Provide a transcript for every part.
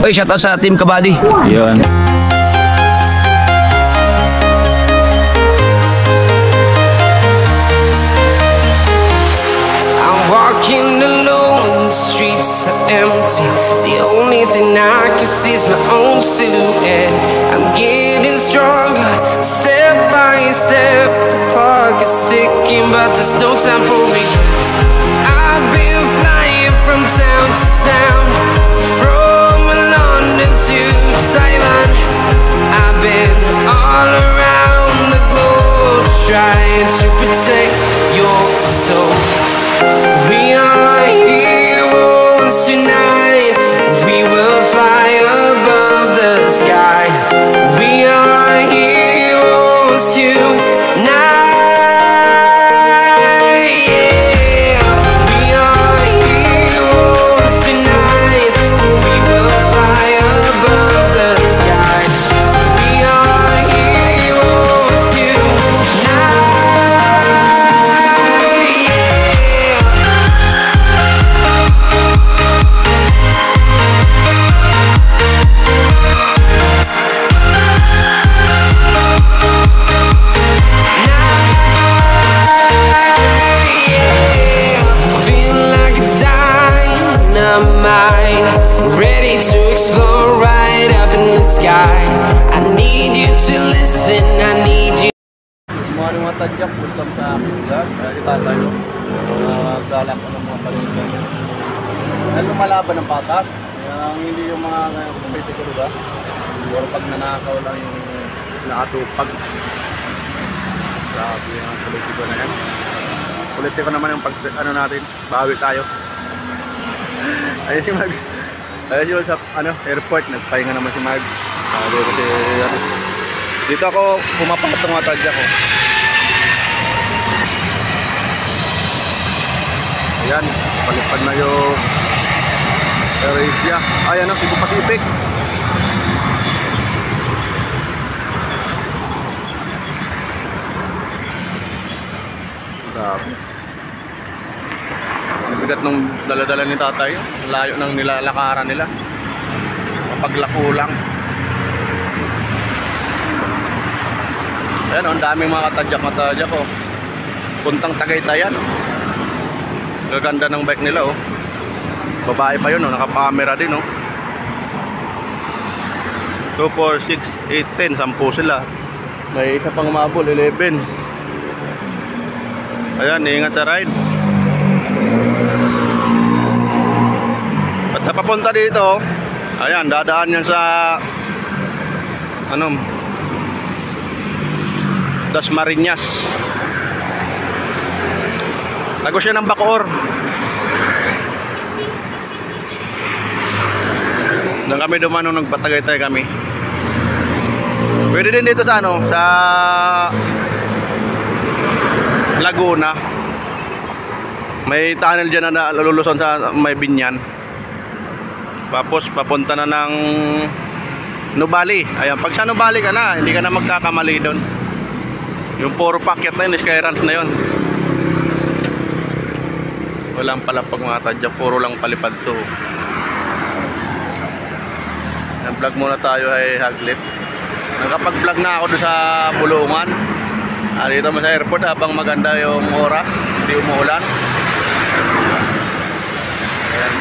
Oy, shoutout sa Team Kabady. Yun. Walking alone, the streets are empty. The only thing I can see is my own silhouette. I'm getting stronger, step by step. The clock is ticking, but there's no time for regrets. I've been flying from town to town, from London to Taiwan. I've been all around the globe, trying to protect your soul. We are heroes tonight. We will fly above the sky. We are heroes tonight. Yeah. We are heroes tonight. We will fly above the sky. We are heroes tonight. Ready to explore right up in the sky. I need you to listen, I need you. Mga tadyak, gusto sa akin vlog. Kita tayo. Magdala ko ng mga palinda. Dahil lumalaban ng patas. Hindi yung mga politiko ba? Siguro pag nanakaw lang yung nakatupag. Grabe yung politiko na yan. Politiko naman yung pag ano natin, bawi tayo. Ayun si Mags. Ayun sa airport, nagpahinga naman si Mags. Kasi dito ako pumapakat ng mga tadya ko. Ayan, palipad na yung Eurasia. Ayan ang Cebu Pacific. Grabe. Bigat nung dala-dala ni tatay, layo ng nilalakaran nila. Mapaglako lang. Ayan, ang daming mga katadyak-matadyak ko. Puntang Tagaytayan. Gaganda ng bike nila, oh. Babae pa yun, oh. Naka-camera din, oh. 2, 4, 6, 8, 10, 10 sila. May isa pang umabol, 11. Ayan, ingat sa ride. At napapunta dito, ayan, dadaan yan sa Dasmariñas. Lagos siya ng Bacoor. Doon kami dumano, nagpatagay-tay kami. Pwede din dito sa sa Laguna. May tunnel dyan na luluson sa may Binyan. Tapos papunta na ng Nubali. Ayan, pag sa Nubali ka na, hindi ka na magkakamali doon. Yung puro packet na yun, Skyruns na yun. Walang palapag mga tadyak, puro lang palipad to. Nag-vlog muna tayo ay Haglit. Nakapag-vlog na ako doon sa Bulungan. Dito mo sa airport habang maganda yung oras, hindi umuulan. Ayan,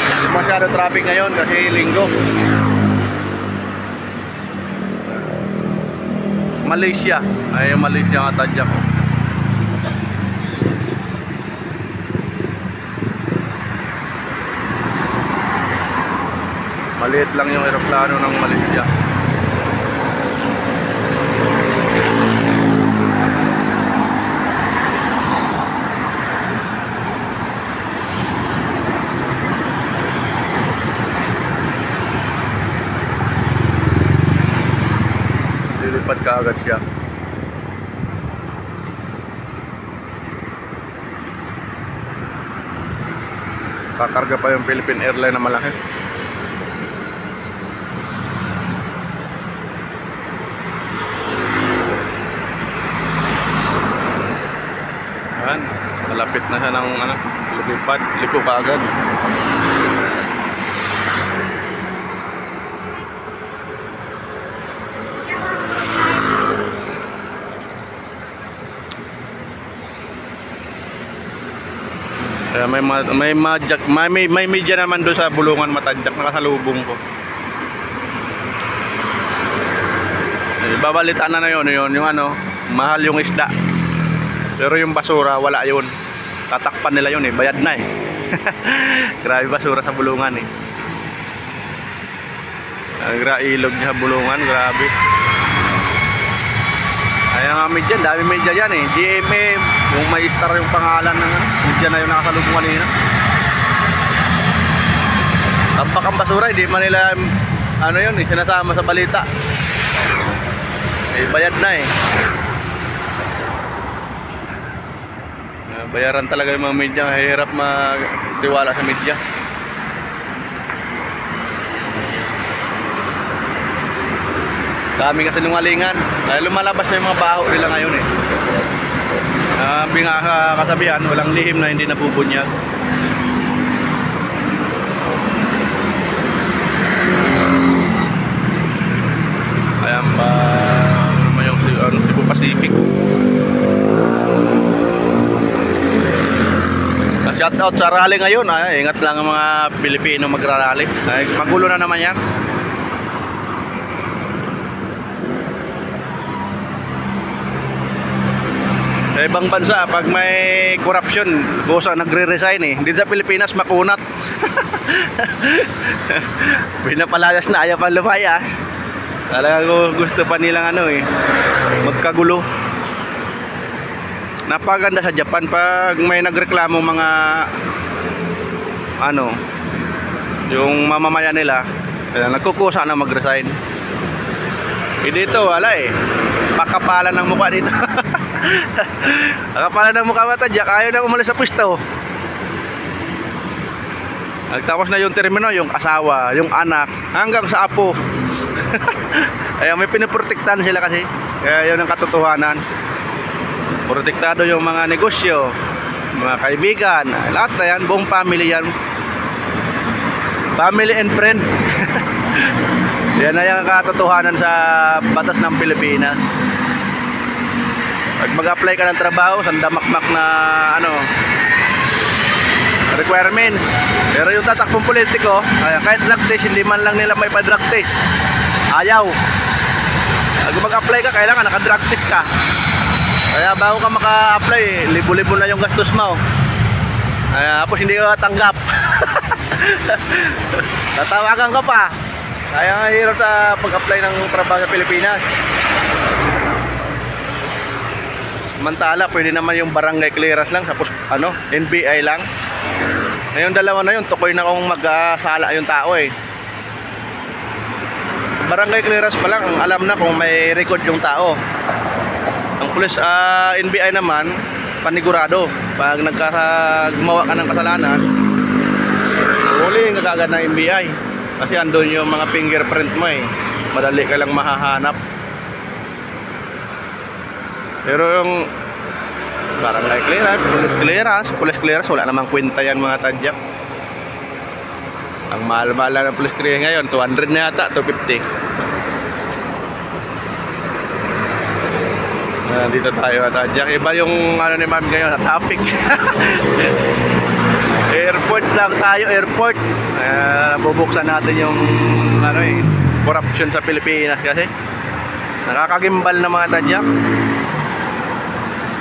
hindi masyado traffic ngayon kasi linggo. Malaysia, ay yung Malaysia ang atadya ko. Maliit lang yung aeroplano ng Malaysia. Lilipad ka agad siya. Kakarga pa yung Philippine Airlines na malaki. Malapit na siya ng lupipad, liko ka agad. Ayan, may media naman doon sa Bulungan Matadyak, nakasalubong ko. Babalitaan na yun, yung ano, mahal yung isda. Pero yung basura, wala yun. Tatakpan nila yun bayad na Grabe basura sa Bulungan ilog sa Bulungan, grabe. Ayan nga media, dami media yan GMA, yung may star yung pangalan ng media na yung nakasalubong kanina. Tampak ang basura, hindi man nila ano yun sinasama sa balita. Bayad na bayaran talaga yung mga media, hirap magtiwala sa media. Dami kasi nungalingan dahil lumalabas na yung mga baho nila ngayon kasabihan, walang lihim na hindi nabubunyag. Ayan pa yung Cebu Pacific. Shout out sa rally ngayon. Ingat lang ang mga Pilipino magrarally. Magulo na naman yan. Sa ibang bansa, pag may corruption, bosa nagre-resign Hindi sa Pilipinas makunat. Pinapalayas na, ayaw pa lumayas. Talaga gusto pa nilang magkagulo. Napaganda sa Japan pag may nagreklamo mga yung mamamayan nila, nagkukusa na mag-resign. Dito wala pakapalan ng mukha dito. Pakapalan ng mukha Matadyak, ayaw na umalis sa pwesto. Nagtapos na yung termino, yung asawa, yung anak, hanggang sa apo. Ay may pinoprotektahan sila kasi. Kaya yun ang katotohanan. Protektado yung mga negosyo, mga kaibigan, lahat na yan, buong family yan. Family and friend. Yan na yung katotohanan sa batas ng Pilipinas. Pag mag-apply ka ng trabaho, sandamakmak na requirements. Pero yung tatakbong politiko, kahit drug test, hindi man lang nila may pa-drug test. Ayaw. Pag mag-apply ka, kailangan naka-drug test ka. Kaya bago ka maka-apply, libo-libo na yung gastos mo. Tapos hindi ka tanggap. Tatawagan ka pa. Kaya nga hirap sa pag-apply ng trabaho sa Pilipinas. Samantala, pwede naman yung barangay clearance lang, tapos NBI lang. Ngayon dalawa na yun, tukoy na kung mag-sala yung tao Barangay clearance pa lang, alam na kung may record yung tao. Ang police NBI naman panigurado. Pag gumawa ka ng kasalanan, huli ka agad ng NBI. Kasi andun yung mga fingerprint mo madali ka lang mahahanap. Pero yung barangay police clearance, wala namang kwenta yan mga Tadyak. Ang mahal-mahal ng police clearance ngayon, 200 na yata, 250. Dito tayo at Tadyak. Iba yung ni ma'am ngayon na topic. Airport lang tayo, airport. Bubuksan natin yung corruption sa Pilipinas kasi nakakagimbal na mga Tadyak.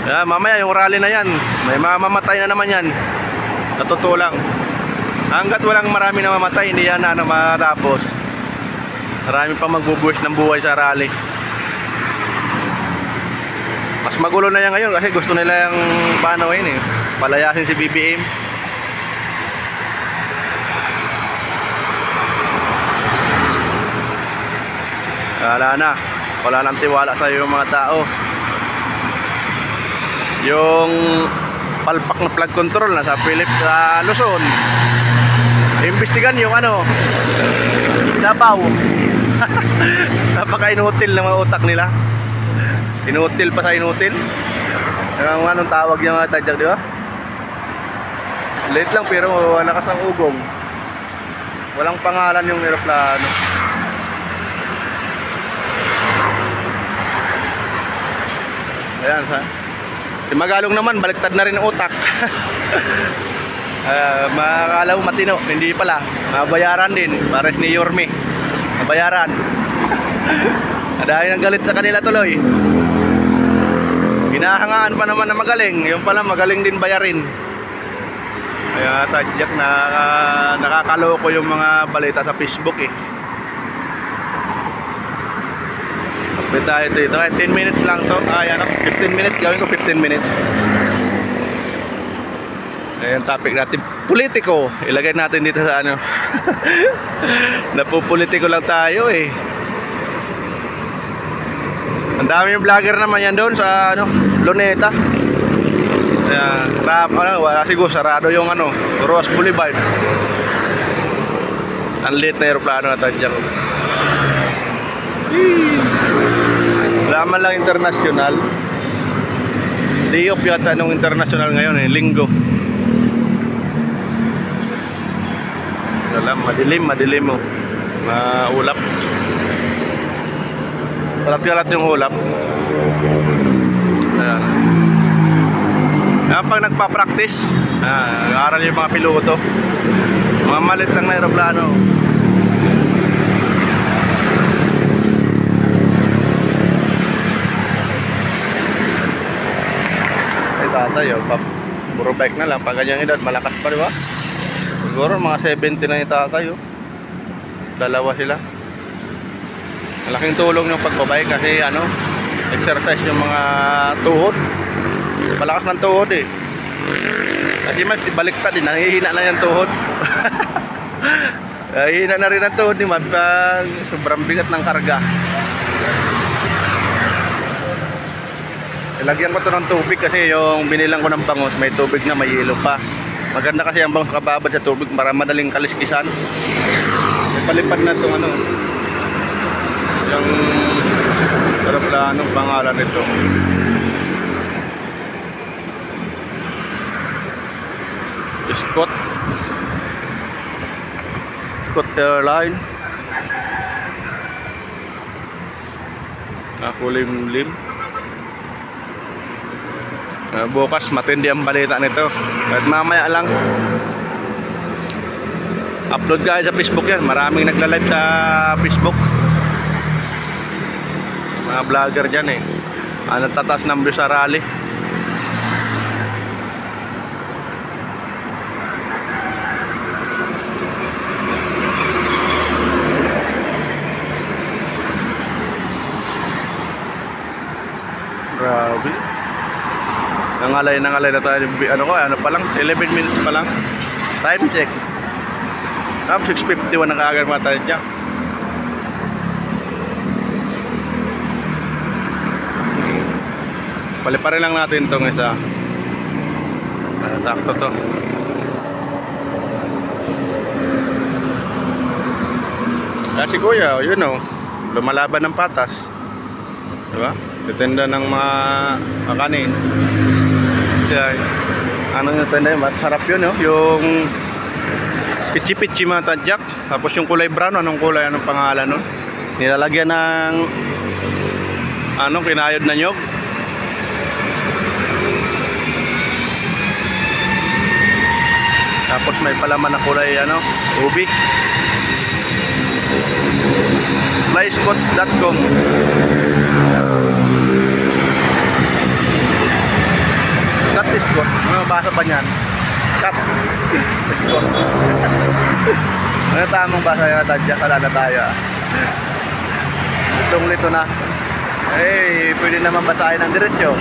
Mamaya yung rally na yan, may mamamatay na naman yan. Sa totoo lang, hanggat walang marami na mamatay, hindi yan matapos. Marami pa magbubuwis ng buhay sa rally. Mas magulo na yan ngayon kasi gusto nila yung palayasin si BBM. Wala nang tiwala sa yung mga tao. Yung palpak na flood control na sa Luzon, imbestigan yung Davao. Napaka-inutil ng mga utak nila. Inutil pa sa inutil. Anong tawag yung mga Tadyak, di ba? Late lang pero lakas ang ugong. Walang pangalan yung eroplano. Ayan Si Magalong naman, baliktad na rin ang utak. Makakala mo matino, hindi pala. Mabayaran din, pares ni Yorme. Mabayaran. Dahil nang galit sa kanila tuloy. Hinahangaan pa naman na magaling. Yung pala magaling din bayarin. Kaya tadyak na nakakaloko yung mga balita sa Facebook eh. Update tayo dito. 10 minutes lang to. Ayan, 15 minutes. Gawin ko 15 minutes. Ayan, topic natin. Politiko. Ilagay natin dito sa ano. Napupolitiko lang tayo eh. Ang dami yung vlogger naman yan doon sa ano, Luneta. Ayan, wala siguro sarado yung ano, Roas Boulevard. Ang late na aeroplano na tayo dyan. Laman lang international. Day off yata nung international ngayon eh, linggo. Alam, madilim mo. Maulap. Kalat-kalat yung ulap. Ayan. Pag nagpa-practice, aral yung mga piloto. Mga malit lang na aeroplano. Ay tatay, puro bike na lang. Pag ganyang edad, malakas pa, di ba? Siguro mga 70 na yung tatay. Dalawa sila. Malaking tulong yung pagbabay kasi ano, exercise yung mga tuhod. Malakas ng tuhod eh. Kasi mas baliktad din, nahihina na yung tuhod. Nahihina na rin ang tuhod ni Mab pag sobrang bigat ng karga. Ilagyan ko to ng tubig kasi yung binilang ko ng bangus, may tubig na, may yelo pa. Maganda kasi ang bangus kababad sa tubig para madaling kaliskisan. May palipad na itong ano, yung aeroplanong pangalan nito. Scott Airline. Nakulimlim. Bukas matindi ang balita nito. At mamaya lang upload guys sa Facebook yan. Maraming nagla-live sa Facebook. Mga vlogger dyan eh. Nagtataas ng views sa rally. Grabe. Nangalay na tayo. Ano pa lang? 11 minutes pa lang. Time check. 6:51 na kaagad mga tayo dyan. Paliparin lang natin itong isa. Takto to. Si kuya, yun o. Lumalaban ng patas. Diba? Titinda ng mga kanin. Kaya, anong yung tanda yun? Harap yun o. Yung pichi-pichi mga tadyak. Tapos yung kulay brown. Anong kulay? Anong pangalan nun? Nilalagyan ng anong kinayod na nyog. Tapos may palaman na kulay ano, ubi. flyscott.com. Scott is Scott. Ano basa pa niyan? Scott is Scott. Ano tamang basa yung tadyak? Wala na tayo. Itong lito na. Eh, pwede naman basahin ng diretsyo.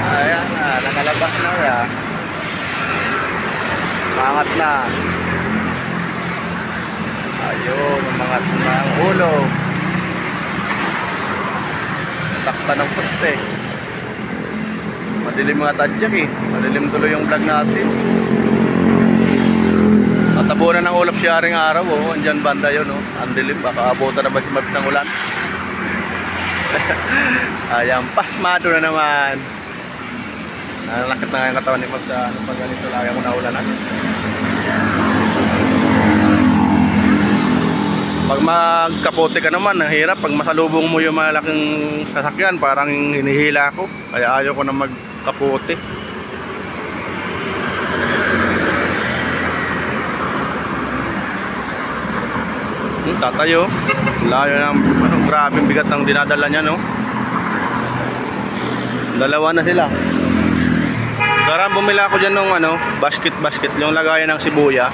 Ayan na, nakalabas na ya. Mangat na. Ayun, mangat na ang ulo. Takpa ng poste. Madilim mga tadyak eh. Madilim tuloy yung vlog natin. Natabunan ng ulap siya ring araw oh. Andyan banda yun oh. Ang dilim, baka abutan na ba si Mabit ng ulan. Ayan, pasmado na naman. Nalakit na nga yung katawan ni Mab sa ano, pag ganito lagi mo na ulanan. Pag magkapote ka naman, hirap. Pag masalubong mo yung malaking sasakyan, parang hinihila ko. Kaya ayaw ko na magkapote. Yung tatayo. Layo ng grabe bigat ng dinadala niya, no? Dalawa na sila. Karang bumila ako dyan ng basket yung lagayan ng sibuyas.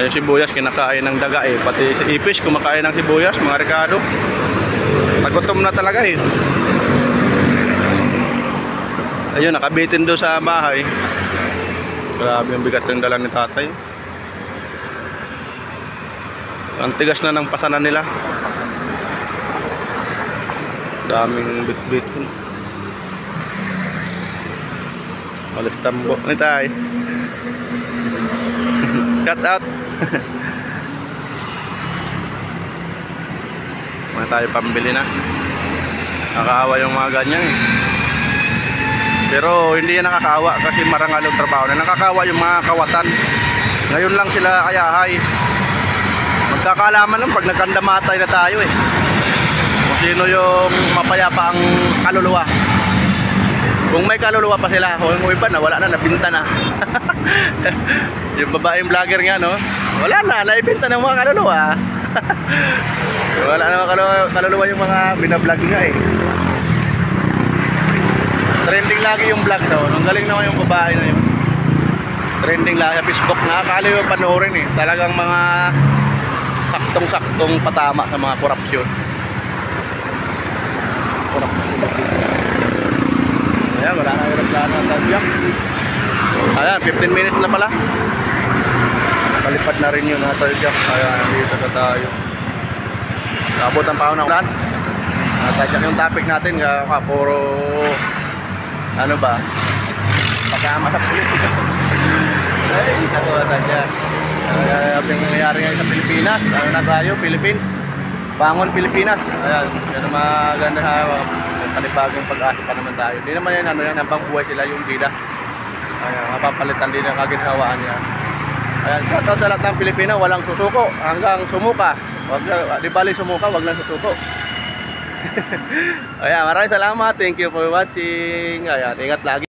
Yung sibuyas kinakain ng daga eh. Pati si ipis kumakain ng sibuyas, mga Ricardo. Tagutom na talaga eh. Ayun, nakabitin doon sa bahay. Grabe yung bigat ng dala ni tatay. Ang tigas na ng pasanan nila. Daming bit-bit. Alis tambo. Ano tayo? Shout out. Mga tayo pambili na. Nakakaawa yung mga ganyan eh. Pero hindi yan nakakaawa kasi marangal yung trabaho na. Nakakaawa yung mga kawatan. Ngayon lang sila ayahay. Magkakalaman lang pag nagkandamatay na tayo eh. Kung sino yung mapayapa ang kaluluwa. Kung may kaluluwa pa sila, kung iba na, wala na, nabinta na. Yung babaeng vlogger nga, no? Wala na, naibinta ng mga kaluluwa. Wala na kaluluwa yung mga binablog nga eh. Trending lagi yung vlog daw. Ang galing naman yung babae na yun. Trending lagi sa Facebook. Nakakaliw yung panoorin eh. Talagang mga saktong-saktong patama sa mga korupsyon. Ayan, wala na yung reklamo ng tagyak. Ayan, 15 minutes na pala. Palipad na rin yun na tagyak. Ayan, dito na tayo. Abot ang paon ng ulan. Tagyak yung topic natin. Puro ano ba? Pagkama sa politika. Ay, hindi na ito tagyak. Ang nangyayari ngayon sa Pilipinas. Ano na tayo? Philippines. Bangon Pilipinas. Ayan, yan ang maganda sa panibagong pag-asa pa naman tayo. Hindi naman yan, yan, habang buhay sila yung bida. Ayan, mapapalitan din ang kaginhawaan niya. Ayan, sa lahat ng Pilipino, walang susuko. Hanggang sumuka. Di bali sumuka, wag lang susuko. Ayan, maraming salamat. Thank you for watching. Ayan, ingat lagi.